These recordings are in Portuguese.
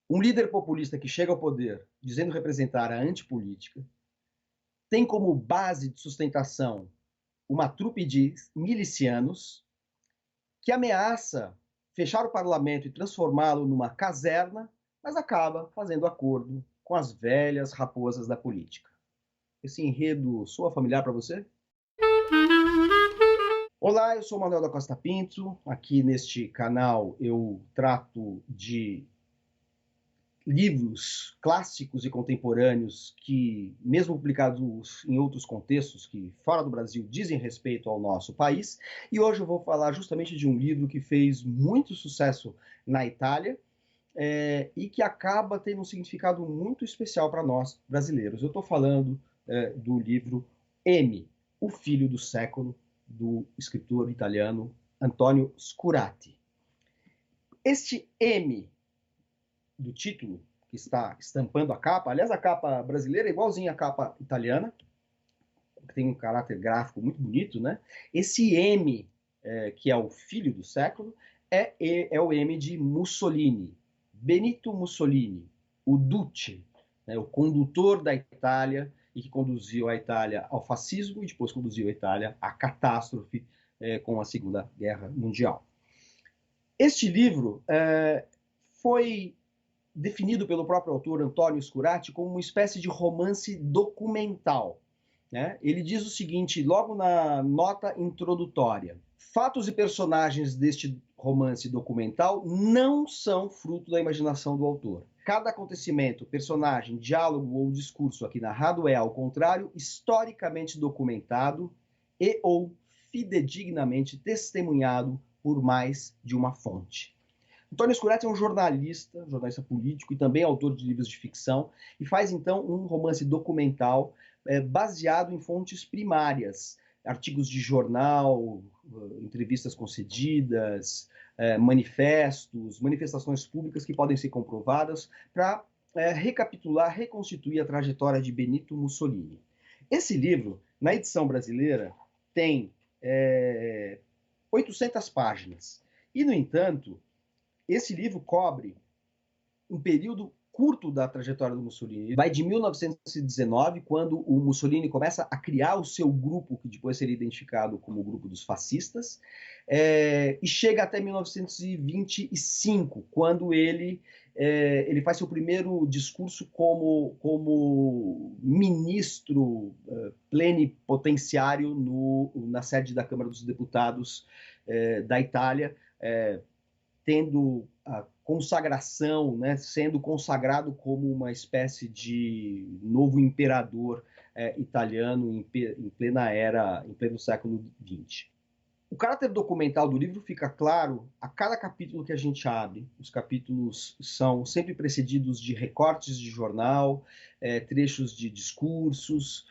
Um líder populista que chega ao poder dizendo representar a antipolítica, tem como base de sustentação uma trupe de milicianos que ameaça fechar o parlamento e transformá-lo numa caserna, mas acaba fazendo acordo com as velhas raposas da política. Esse enredo soa familiar para você? Olá, eu sou Manuel da Costa Pinto. Aqui neste canal eu trato de livros clássicos e contemporâneos que, mesmo publicados em outros contextos que fora do Brasil dizem respeito ao nosso país. E hoje eu vou falar justamente de um livro que fez muito sucesso na Itália e que acaba tendo um significado muito especial para nós brasileiros. Eu estou falando do livro M, O Filho do Século, do escritor italiano Antonio Scurati. Este M do título, que está estampando a capa, aliás, a capa brasileira é igualzinha à capa italiana, que tem um caráter gráfico muito bonito, né? Esse M, que é o filho do século, é o M de Mussolini, Benito Mussolini, o Duce, né, o condutor da Itália e que conduziu a Itália ao fascismo e depois conduziu a Itália à catástrofe com a Segunda Guerra Mundial. Este livro foi definido pelo próprio autor Antonio Scurati como uma espécie de romance documental. Né? Ele diz o seguinte, logo na nota introdutória: fatos e personagens deste romance documental não são fruto da imaginação do autor. Cada acontecimento, personagem, diálogo ou discurso aqui narrado é, ao contrário, historicamente documentado e ou fidedignamente testemunhado por mais de uma fonte. Antonio Scurati é um jornalista político e também autor de livros de ficção, e faz então um romance documental baseado em fontes primárias, artigos de jornal, entrevistas concedidas, manifestos, manifestações públicas que podem ser comprovadas para recapitular, reconstituir a trajetória de Benito Mussolini. Esse livro, na edição brasileira, tem 800 páginas. E, no entanto, esse livro cobre um período curto da trajetória do Mussolini. Vai de 1919, quando o Mussolini começa a criar o seu grupo, que depois seria identificado como o grupo dos fascistas, e chega até 1925, quando ele faz seu primeiro discurso como ministro plenipotenciário na sede da Câmara dos Deputados da Itália, tendo a consagração, né, sendo consagrado como uma espécie de novo imperador italiano em plena era, em pleno século XX. O caráter documental do livro fica claro a cada capítulo que a gente abre. Os capítulos são sempre precedidos de recortes de jornal, trechos de discursos,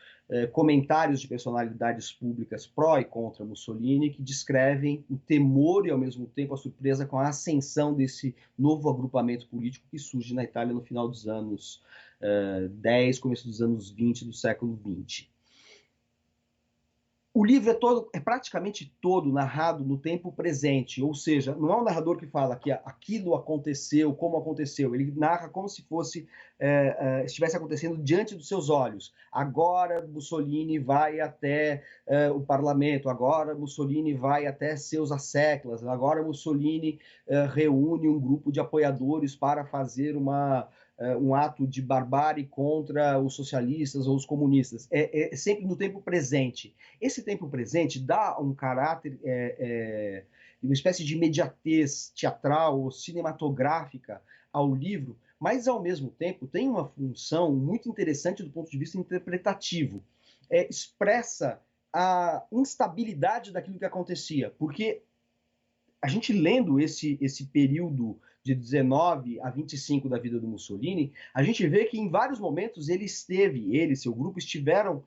comentários de personalidades públicas pró e contra Mussolini, que descrevem o temor e, ao mesmo tempo, a surpresa com a ascensão desse novo agrupamento político que surge na Itália no final dos anos 10, começo dos anos 20 do século 20. O livro é praticamente todo narrado no tempo presente, ou seja, não é um narrador que fala que aquilo aconteceu, como aconteceu. Ele narra como se fosse estivesse acontecendo diante dos seus olhos. Agora Mussolini vai até o parlamento, agora Mussolini vai até seus asseclas, agora Mussolini reúne um grupo de apoiadores para fazer um ato de barbárie contra os socialistas ou os comunistas. É sempre no tempo presente. Esse tempo presente dá um caráter, uma espécie de imediatez teatral ou cinematográfica ao livro, mas, ao mesmo tempo, tem uma função muito interessante do ponto de vista interpretativo. Expressa a instabilidade daquilo que acontecia, porque a gente lendo esse período de 19 a 25 da vida do Mussolini, a gente vê que em vários momentos ele e seu grupo estiveram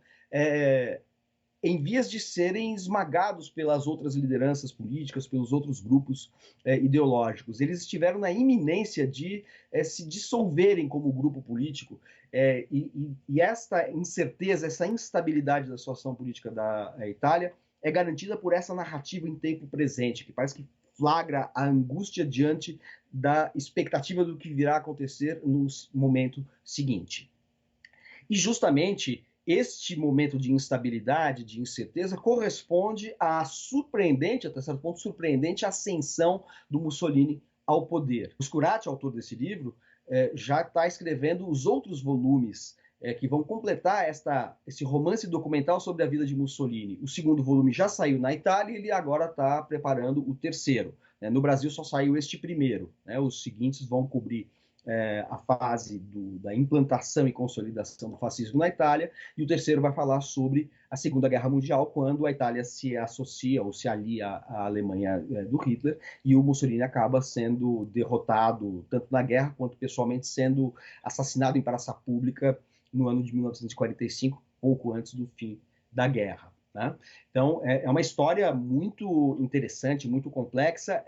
em vias de serem esmagados pelas outras lideranças políticas, pelos outros grupos ideológicos. Eles estiveram na iminência de se dissolverem como grupo político, e esta incerteza, essa instabilidade da situação política da Itália é garantida por essa narrativa em tempo presente, que parece que flagra a angústia diante da expectativa do que virá a acontecer no momento seguinte. E justamente este momento de instabilidade, de incerteza, corresponde à surpreendente, até certo ponto, surpreendente ascensão do Mussolini ao poder. O Scurati, autor desse livro, já está escrevendo os outros volumes que vão completar esse romance documental sobre a vida de Mussolini. O segundo volume já saiu na Itália e ele agora está preparando o terceiro. No Brasil só saiu este primeiro. Os seguintes vão cobrir a fase da implantação e consolidação do fascismo na Itália, e o terceiro vai falar sobre a Segunda Guerra Mundial, quando a Itália se associa ou se alia à Alemanha do Hitler, e o Mussolini acaba sendo derrotado, tanto na guerra quanto pessoalmente sendo assassinado em praça pública no ano de 1945, pouco antes do fim da guerra. Né? Então, é uma história muito interessante, muito complexa,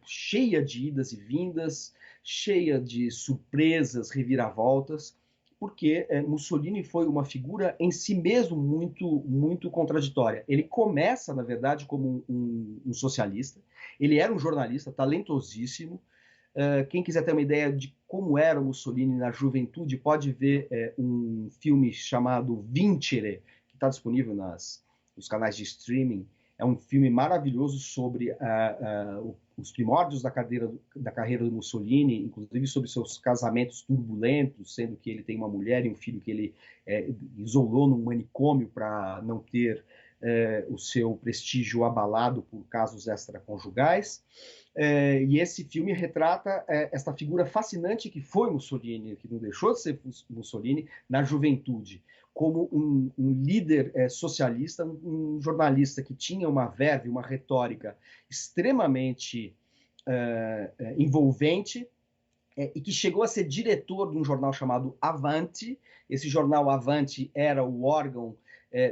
cheia de idas e vindas, cheia de surpresas, reviravoltas, porque Mussolini foi uma figura em si mesmo muito contraditória. Ele começa, na verdade, como um socialista, ele era um jornalista talentosíssimo. Quem quiser ter uma ideia de como era o Mussolini na juventude, pode ver um filme chamado Vincere, que está disponível nos canais de streaming. É um filme maravilhoso sobre os primórdios da carreira do Mussolini, inclusive sobre seus casamentos turbulentos, sendo que ele tem uma mulher e um filho que ele isolou num manicômio para não ter o seu prestígio abalado por casos extraconjugais. E esse filme retrata esta figura fascinante que foi Mussolini, que não deixou de ser Mussolini, na juventude, como um líder socialista, um jornalista que tinha uma verve, uma retórica extremamente envolvente, e que chegou a ser diretor de um jornal chamado Avanti. Esse jornal Avanti era o órgão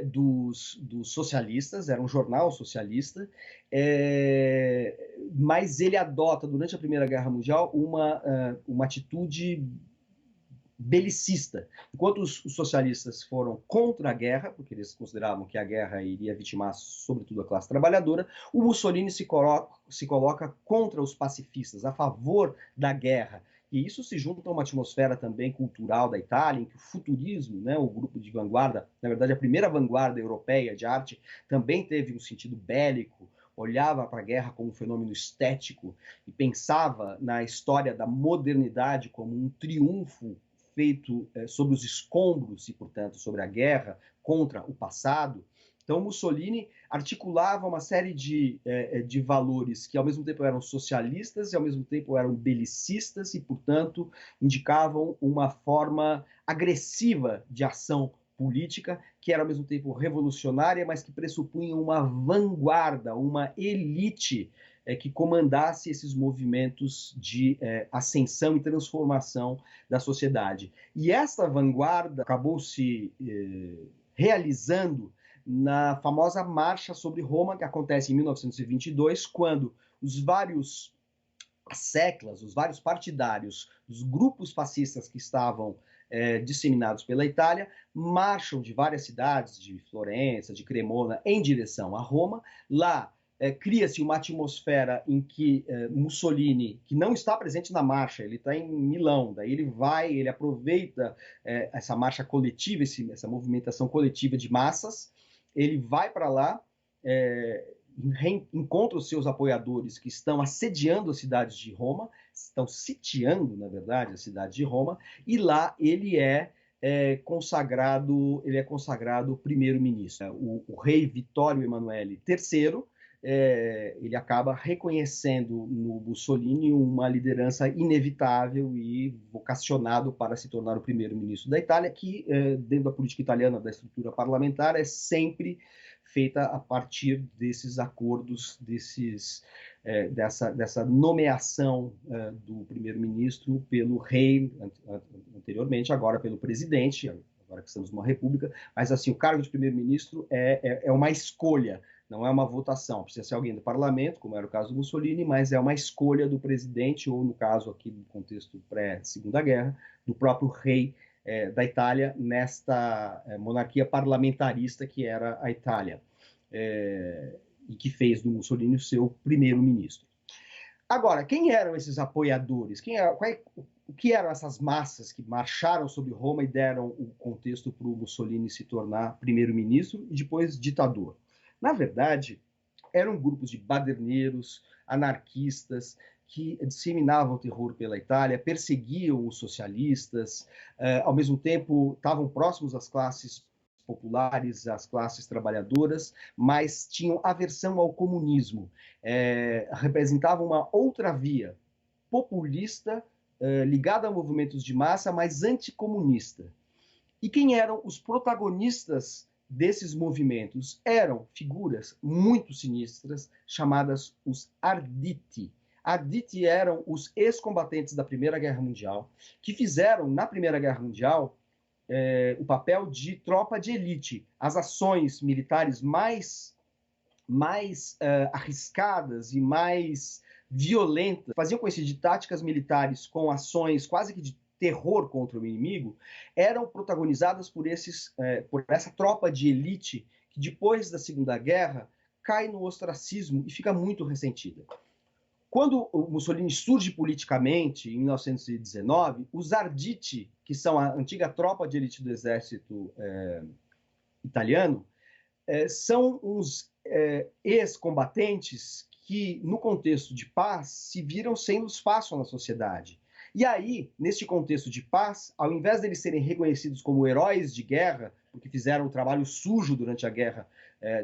dos socialistas, era um jornal socialista, mas ele adota, durante a Primeira Guerra Mundial, uma atitude belicista. Enquanto os socialistas foram contra a guerra, porque eles consideravam que a guerra iria vitimar sobretudo a classe trabalhadora, o Mussolini se coloca contra os pacifistas, a favor da guerra. E isso se junta a uma atmosfera também cultural da Itália, em que o futurismo, o grupo de vanguarda, na verdade a primeira vanguarda europeia de arte, também teve um sentido bélico, olhava para a guerra como um fenômeno estético e pensava na história da modernidade como um triunfo feito sobre os escombros e, portanto, sobre a guerra contra o passado. Então, Mussolini articulava uma série de valores que, ao mesmo tempo, eram socialistas e, ao mesmo tempo, eram belicistas e, portanto, indicavam uma forma agressiva de ação política, que era, ao mesmo tempo, revolucionária, mas que pressupunha uma vanguarda, uma elite que comandasse esses movimentos de ascensão e transformação da sociedade. E esta vanguarda acabou se realizando na famosa Marcha sobre Roma, que acontece em 1922, quando as seclas, os vários partidários, os grupos fascistas que estavam disseminados pela Itália, marcham de várias cidades, de Florença, de Cremona, em direção a Roma. Lá cria-se uma atmosfera em que Mussolini, que não está presente na marcha, ele está em Milão, daí ele aproveita essa marcha coletiva, essa movimentação coletiva de massas, ele vai para lá, encontra os seus apoiadores que estão assediando a cidade de Roma, estão sitiando, na verdade, a cidade de Roma, e lá ele é consagrado primeiro-ministro. O rei Vittorio Emanuele III, ele acaba reconhecendo no Mussolini uma liderança inevitável e vocacionado para se tornar o primeiro-ministro da Itália, que, dentro da política italiana, da estrutura parlamentar, é sempre feita a partir desses acordos, dessa nomeação do primeiro-ministro pelo rei anteriormente, agora pelo presidente, agora que estamos numa república, mas assim, o cargo de primeiro-ministro é uma escolha, não é uma votação, precisa ser alguém do parlamento, como era o caso do Mussolini, mas é uma escolha do presidente, ou no caso aqui do contexto pré-Segunda Guerra, do próprio rei da Itália, nesta monarquia parlamentarista que era a Itália, e que fez do Mussolini o seu primeiro-ministro. Agora, quem eram esses apoiadores? O que eram essas massas que marcharam sobre Roma e deram o contexto para o Mussolini se tornar primeiro-ministro e depois ditador? Na verdade, eram grupos de baderneiros, anarquistas, que disseminavam o terror pela Itália, perseguiam os socialistas, ao mesmo tempo estavam próximos às classes populares, às classes trabalhadoras, mas tinham aversão ao comunismo, representavam uma outra via populista, ligada a movimentos de massa, mas anticomunista. E quem eram os protagonistas desses movimentos? Eram figuras muito sinistras, chamadas os Arditi. Arditi eram os ex-combatentes da Primeira Guerra Mundial, que fizeram, na Primeira Guerra Mundial, o papel de tropa de elite. As ações militares mais arriscadas e mais violentas, faziam coincidir de táticas militares com ações quase que de terror contra o inimigo, eram protagonizadas por essa tropa de elite que depois da Segunda Guerra cai no ostracismo e fica muito ressentida. Quando o Mussolini surge politicamente, em 1919, os Arditi, que são a antiga tropa de elite do exército italiano, são uns ex-combatentes que, no contexto de paz, se viram sem espaço na sociedade. E aí, neste contexto de paz, ao invés deles serem reconhecidos como heróis de guerra, porque fizeram um trabalho sujo durante a guerra,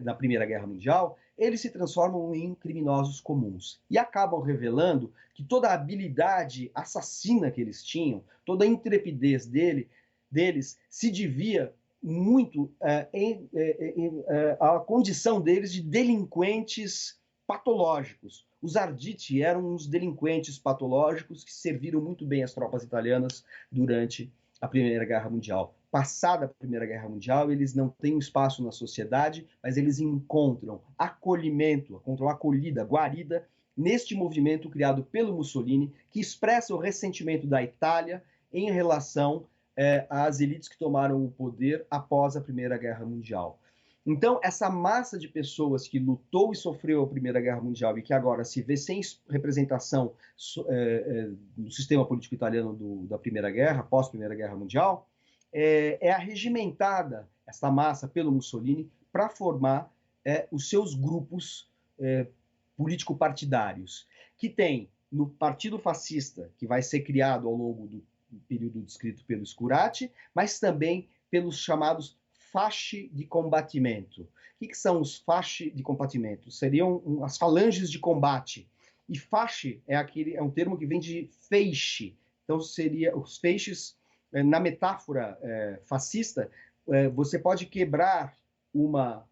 na Primeira Guerra Mundial, eles se transformam em criminosos comuns. E acabam revelando que toda a habilidade assassina que eles tinham, toda a intrepidez deles, se devia muito a condição deles de delinquentes patológicos. Os Arditi eram uns delinquentes patológicos que serviram muito bem as tropas italianas durante a Primeira Guerra Mundial. Passada a Primeira Guerra Mundial, eles não têm espaço na sociedade, mas eles encontram acolhimento, encontram acolhida, guarida, neste movimento criado pelo Mussolini, que expressa o ressentimento da Itália em relação às elites que tomaram o poder após a Primeira Guerra Mundial. Então, essa massa de pessoas que lutou e sofreu a Primeira Guerra Mundial e que agora se vê sem representação no sistema político italiano da Primeira Guerra, pós-Primeira Guerra Mundial, é arregimentada, essa massa, pelo Mussolini, para formar os seus grupos político-partidários, que tem no Partido Fascista, que vai ser criado ao longo do período descrito pelo Scurati, mas também pelos chamados fasci de combatimento. O que são os fasci de combatimento? Seriam as falanges de combate. E fasci é um termo que vem de feixe. Então, seria os feixes, na metáfora fascista, você pode quebrar uma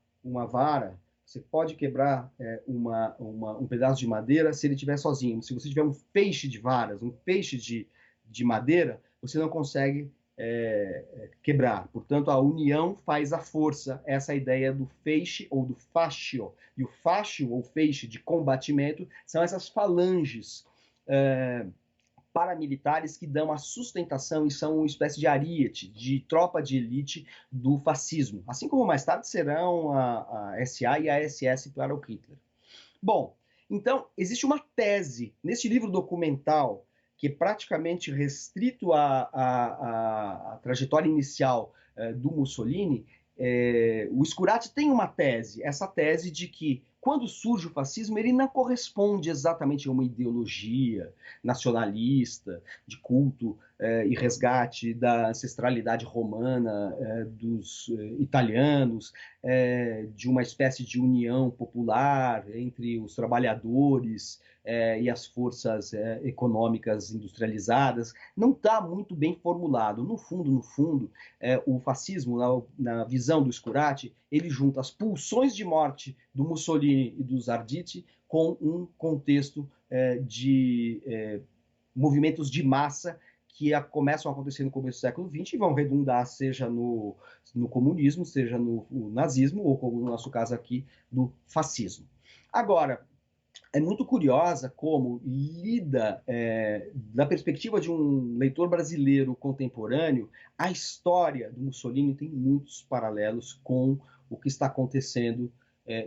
vara, você pode quebrar um pedaço de madeira se ele estiver sozinho. Se você tiver um feixe de varas, um feixe de madeira, você não consegue quebrar. Portanto, a união faz a força, essa ideia do feixe ou do fascio. E o fascio ou feixe de combatimento são essas falanges paramilitares que dão a sustentação e são uma espécie de ariete, de tropa de elite do fascismo, assim como mais tarde serão a SA e a SS para o Hitler. Bom, então, existe uma tese nesse livro documental que é praticamente restrito à trajetória inicial do Mussolini. O Scurati tem uma tese, essa tese de que quando surge o fascismo, ele não corresponde exatamente a uma ideologia nacionalista, de culto e resgate da ancestralidade romana dos italianos, de uma espécie de união popular entre os trabalhadores e as forças econômicas industrializadas. Não está muito bem formulado. No fundo, o fascismo, na visão do Scurati, ele junta as pulsões de morte do Mussolini e dos Arditi com um contexto de movimentos de massa que começam a acontecer no começo do século XX e vão redundar seja no comunismo, seja no nazismo, ou como no nosso caso aqui, no fascismo. Agora, é muito curiosa como lida, da perspectiva de um leitor brasileiro contemporâneo, a história do Mussolini tem muitos paralelos com o que está acontecendo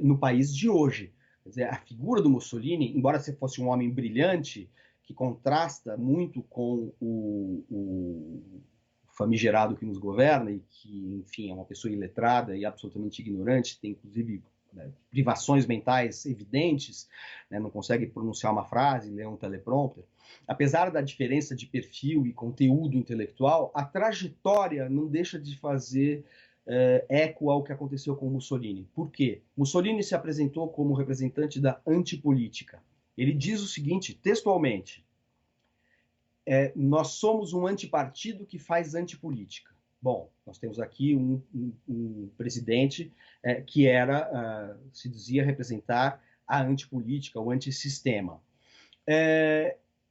no país de hoje. Quer dizer, a figura do Mussolini, embora você fosse um homem brilhante, que contrasta muito com o famigerado que nos governa e que, enfim, é uma pessoa iletrada e absolutamente ignorante, tem inclusive, né, privações mentais evidentes, né, não consegue pronunciar uma frase, ler um teleprompter. Apesar da diferença de perfil e conteúdo intelectual, a trajetória não deixa de fazer eco ao que aconteceu com Mussolini. Por quê? Mussolini se apresentou como representante da antipolítica. Ele diz o seguinte, textualmente: nós somos um antipartido que faz antipolítica. Bom, nós temos aqui um presidente que se dizia representar a antipolítica, o antissistema.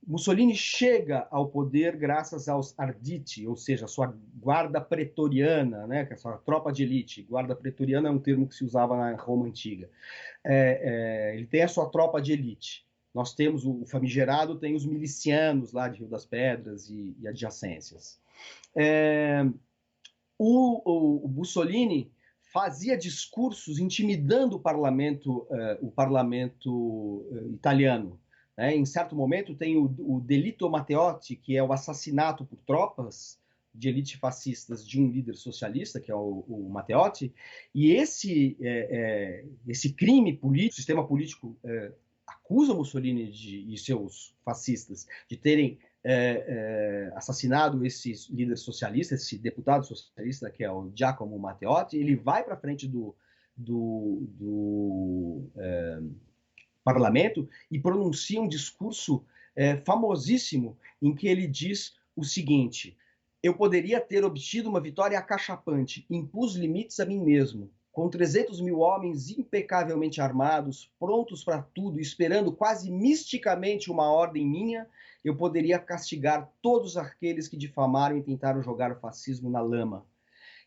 Mussolini chega ao poder graças aos Arditi, ou seja, a sua guarda pretoriana, né, que é a sua tropa de elite. Guarda pretoriana é um termo que se usava na Roma Antiga. Ele tem a sua tropa de elite. Nós temos o famigerado, tem os milicianos lá de Rio das Pedras e adjacências. O Mussolini fazia discursos intimidando o parlamento italiano. Em certo momento tem o delitto Matteotti, que é o assassinato por tropas de elite fascistas de um líder socialista, que é o Matteotti, e esse crime político, o sistema político acusa Mussolini e seus fascistas de terem assassinado esse líder socialista, esse deputado socialista, que é o Giacomo Matteotti. Ele vai para frente do parlamento e pronuncia um discurso famosíssimo em que ele diz o seguinte: eu poderia ter obtido uma vitória acachapante, impus limites a mim mesmo. Com 300 mil homens impecavelmente armados, prontos para tudo, esperando quase misticamente uma ordem minha, eu poderia castigar todos aqueles que difamaram e tentaram jogar o fascismo na lama.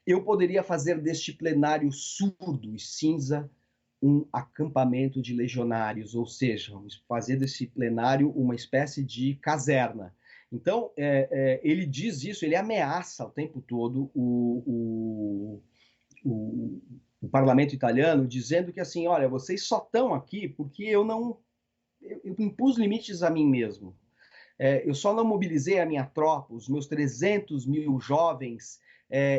Eu poderia fazer deste plenário surdo e cinza um acampamento de legionários, ou seja, fazer desse plenário uma espécie de caserna. Então, ele diz isso, ele ameaça o tempo todo o parlamento italiano, dizendo que, assim, olha, vocês só estão aqui porque eu impus limites a mim mesmo. Eu só não mobilizei a minha tropa, os meus 300 mil jovens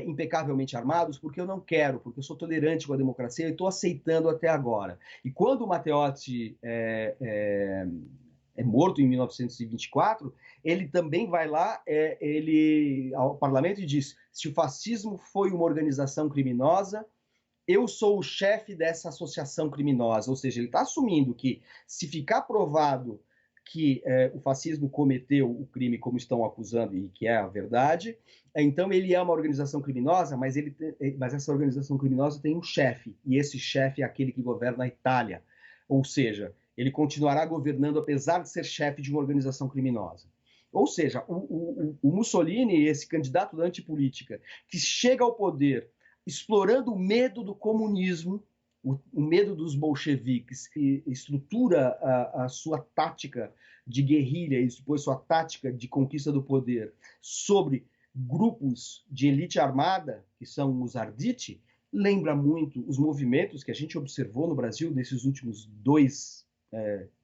impecavelmente armados, porque eu não quero, porque eu sou tolerante com a democracia e estou aceitando até agora. E quando o Matteotti é morto em 1924, ele também vai lá ao parlamento e diz: se o fascismo foi uma organização criminosa, eu sou o chefe dessa associação criminosa. Ou seja, ele está assumindo que, se ficar provado que o fascismo cometeu o crime como estão acusando, e que é a verdade, então ele é uma organização criminosa, mas essa organização criminosa tem um chefe, e esse chefe é aquele que governa a Itália. Ou seja, ele continuará governando apesar de ser chefe de uma organização criminosa. Ou seja, o Mussolini, esse candidato da antipolítica, que chega ao poder explorando o medo do comunismo, o medo dos bolcheviques, e estrutura a sua tática de guerrilha e depois sua tática de conquista do poder sobre grupos de elite armada, que são os Arditi, lembra muito os movimentos que a gente observou no Brasil nesses últimos 2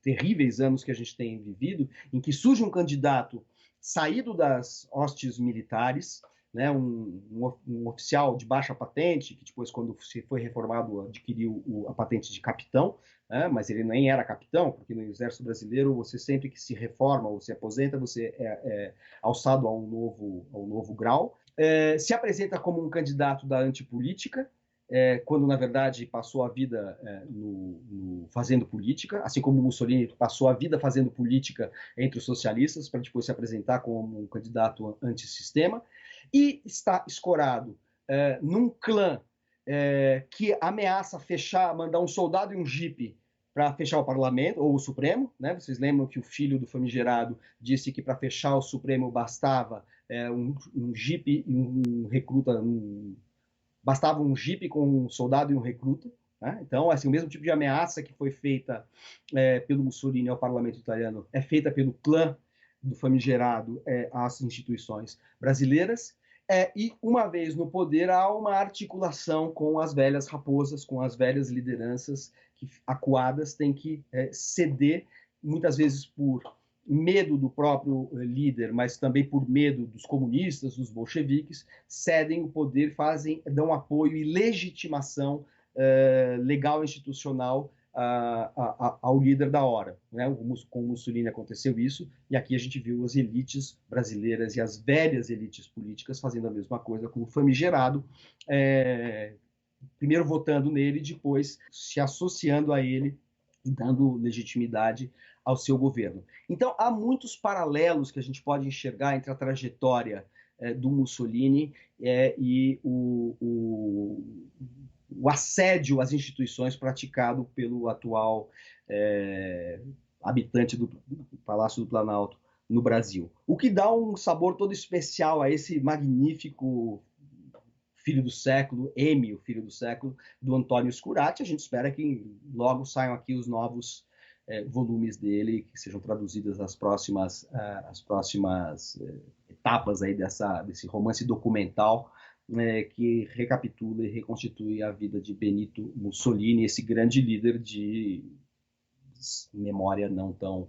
terríveis anos que a gente tem vivido, em que surge um candidato saído das hostes militares, né, um oficial de baixa patente, que depois, quando se foi reformado, adquiriu a patente de capitão, né, mas ele nem era capitão, porque no Exército Brasileiro, você sempre que se reforma ou se aposenta, você é alçado a um novo grau. Se apresenta como um candidato da antipolítica, quando, na verdade, passou a vida fazendo política, assim como Mussolini passou a vida fazendo política entre os socialistas, para depois se apresentar como um candidato antissistema, e está escorado num clã que ameaça mandar um soldado e um jipe para fechar o parlamento, ou o Supremo, né? Vocês lembram que o filho do famigerado disse que para fechar o Supremo bastava um jipe e um recruta, bastava um jipe com um soldado e um recruta. Né? Então, assim, o mesmo tipo de ameaça que foi feita pelo Mussolini ao parlamento italiano é feita pelo clã do famigerado às instituições brasileiras. E, uma vez no poder, há uma articulação com as velhas raposas, com as velhas lideranças acuadas têm que ceder, muitas vezes por medo do próprio líder, mas também por medo dos comunistas, dos bolcheviques, cedem o poder, dão apoio e legitimação legal e institucional ao líder da hora. Né? Com Mussolini aconteceu isso, e aqui a gente viu as elites brasileiras e as velhas elites políticas fazendo a mesma coisa com o famigerado, primeiro votando nele, depois se associando a ele e dando legitimidade ao seu governo. Então, há muitos paralelos que a gente pode enxergar entre a trajetória do Mussolini e o assédio às instituições praticado pelo atual habitante do Palácio do Planalto no Brasil. O que dá um sabor todo especial a esse magnífico filho do século, M, o filho do século, do Antônio Scurati. A gente espera que logo saiam aqui os novos volumes dele, que sejam traduzidas as próximas etapas aí desse romance documental que recapitula e reconstitui a vida de Benito Mussolini, esse grande líder de memória não tão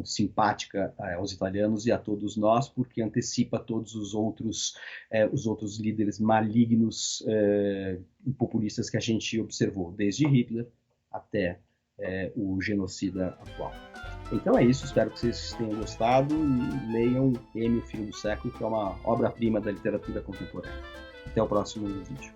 simpática aos italianos e a todos nós, porque antecipa todos os outros líderes malignos e populistas que a gente observou, desde Hitler até o genocida atual. Então é isso, espero que vocês tenham gostado e leiam M, o Filho do Século, que é uma obra-prima da literatura contemporânea. Até o próximo vídeo.